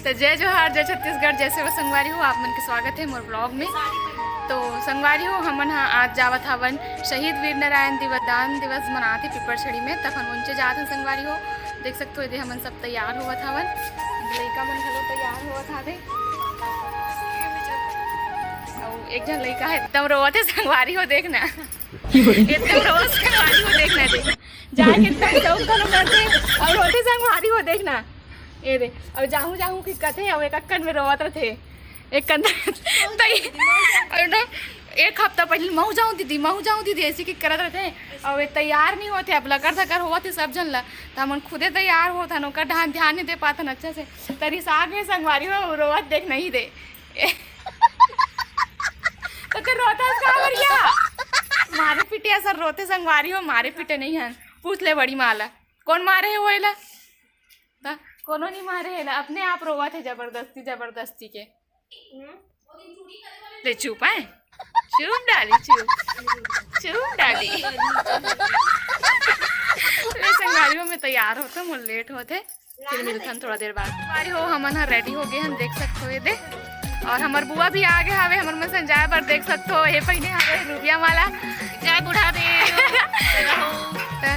तो जय जोहार, जय छत्तीसगढ़, जैसे वो संगवारी हो आप मन के स्वागत है मोर ब्लॉग में। तो संगवारी हो हमन हाँ आज जावत हवन शहीद वीर नारायण दिवदान दिवस मनाते पिपरछड़ी में, तब हम उनसे जात हन संगवारी हो। देख सकते हो हमन सब तैयार होवत हवन, लड़का मन घलो तैयार होवत हवे। एक जन लड़का है एकदम रोवत है संगवारी हो, देखना एकदम रोवत संगवारी हो, देखना देख जाके एकदम चौक घलो करते और रोते संगवारी हो, देखना ये दे। अब जाहूँ जाहूँ की कथे और एक अक्कन में रोवत रहे एक कंधा एक हफ्ता पहले महू जाऊँ दीदी ऐसी की करत रहते और वे तैयार नहीं होते। अब लकर थकर हुआ थे सब जन ला, तो हमन खुदे तैयार होता न, ध्यान नहीं दे पाता अच्छा से। तरी साग में संगवारी हो रोवत देख नहीं दे तो ते रोता का मारे पिटे सर रोते संगवारी हो, मारे पिटे नहीं है। पूछ ले बड़ी माला कौन मारे है वो एला, कोनो नहीं मारे है, अपने आप रोवा थे जबरदस्ती के। ले चुप है, चुप डाली संगवारी हो में तैयार होते मुझे लेट होते, फिर मिलते हैं थोड़ा देर बाद। संगवारी हो हमन रेडी हो गए हम, देख सकते हो ये दे। और हमार बुआ भी आगे हवे हमर में संजाय पर, देख सकते हो ये पहने हवे रुबिया माला जय बुढ़ा दे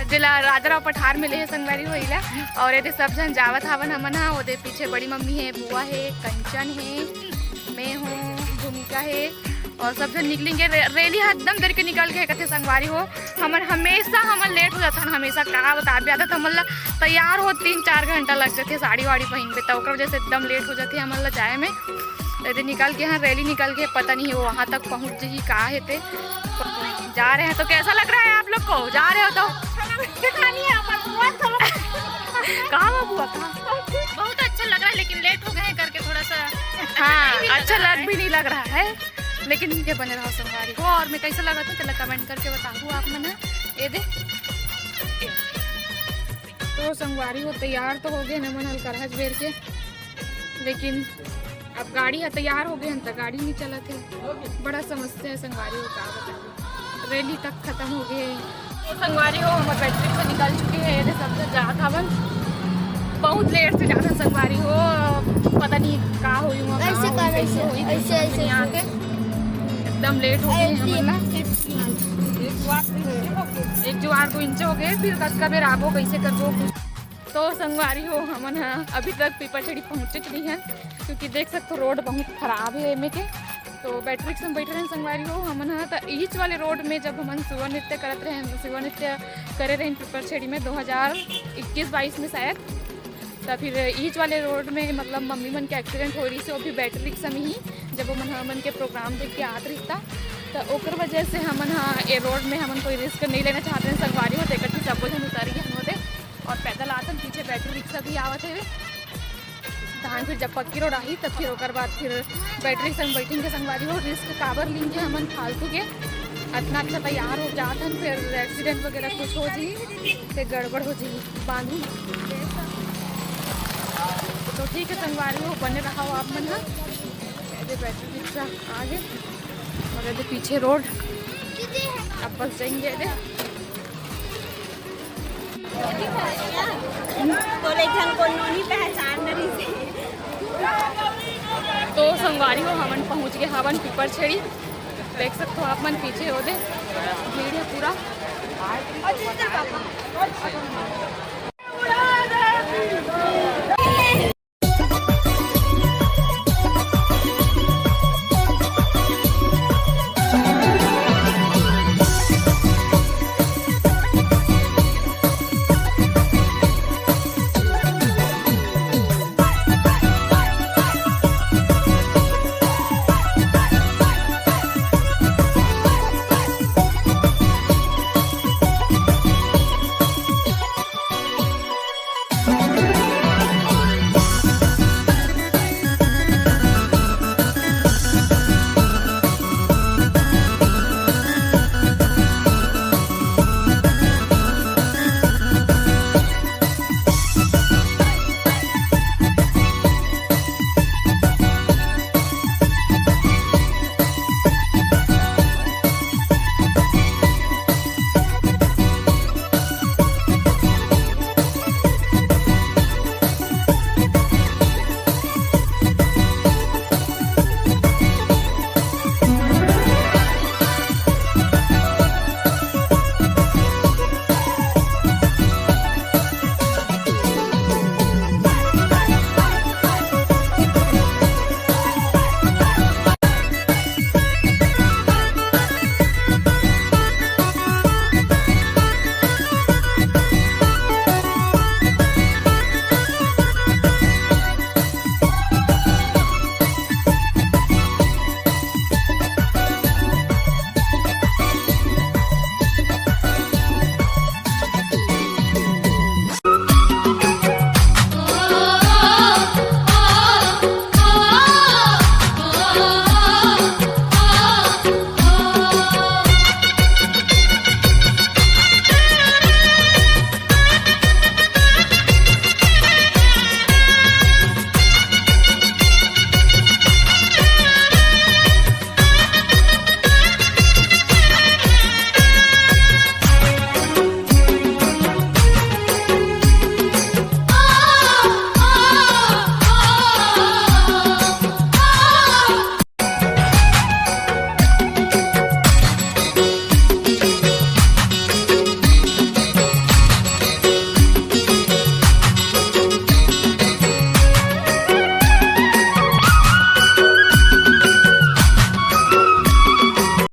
जिला राजाराव पठार में ले संगवारी होइला। और ये सब जन जावत हवन हमन हाँ, ओदे पीछे बड़ी मम्मी है, बुआ है, कंचन है, मैं हूँ, भूमिका है और सब जन निकलेंगे। रैली एकदम देर के निकल के कथे संगवारी हो हमन हमेशा हमन लेट हो जाता, हमेशा का बता भी आदत हमन ला तैयार हो 3-4 घंटा लग जाते साड़ी वाड़ी पहन पे, तो वजह से एकदम लेट हो जाते हमन ला जाए में। यदि निकल के यहाँ रैली निकल के पता नहीं वो वहाँ तक पहुँच जी का है ते जा रहे हैं। तो कैसा लग रहा है आप लोग को, जा रहे हो तो कहाँ बुआ कहाँ? बहुत अच्छा लग रहा है लेकिन लेट हो गए करके थोड़ा सा हाँ अच्छा लग भी नहीं लग रहा है, लेकिन इनके बने रहो संगवारी को। और मैं कैसा लगा था चलो कमेंट करके बताऊँ आप मन ये दे। तो संगवारी हो तैयार तो हो गए न मन हल्का हज बेर के, लेकिन अब गाड़ी है तैयार हो गए तो गाड़ी नहीं चला थे, बड़ा समस्या है संगवारी हो का बताओ। रैली तक खत्म हो गए तो संगवारी हो हमारे बैटरी से निकल चुके हैं, ये सब जात हवन बहुत लेट से जाता संगवारी हो, पता नहीं का हुई एकदम लेट हो गए एक जुआर 2 इंच हो गए, फिर कस का बेर आबो कैसे करबो। तो संगवारी हो हमन हाँ अभी तक पिपरछड़ी पहुँचे नहीं हैं, क्योंकि देख सकते हो रोड बहुत खराब है एम के। तो बैटरी से बैठे रहे संगवारी हो हमन हाँ, तो ईच वाले रोड में जब हमन शिव नृत्य करते रहे, शिव नृत्य करे रहे पिपरछड़ी में 2021-22 में शायद, तो फिर ईच वाले रोड में मतलब मम्मी मन के एक्सीडेंट हो रही से, वो भी बैटरी रिक्शा में ही जब हमन के प्रोग्राम देख के आत रही, तो ओकर वजह से हमन हाँ ये रोड में हमन कोई रिस्क नहीं लेना चाहते हैं संगवारी हो। देखते सब जन उतारिए हम होते और पैदल आते, पीछे बैटरी रिक्शा भी आवत है। धान फिर जब पक्की रोड आई तब फिर ओकर बाद फिर बैटरी संग बैठेंगे संगवारी हो, रिस्क काबर लेंगे हमन फालतू के, इतना अच्छा तैयार हो जाते हैं फिर एक्सीडेंट वगैरह कुछ हो जी फिर गड़बड़ हो जी बांधू। तो ठीक है संगवारी हो बने रहा हो आप मन हाँ, बैटरी रिक्शा आगे और यदि पीछे रोड अब बस जाएंगे दे। तो संगवारी हो हमन पहुंच गए हवन पिपरछड़ी, देख सकते हो आप मन पीछे हो दे भीड़ है पूरा।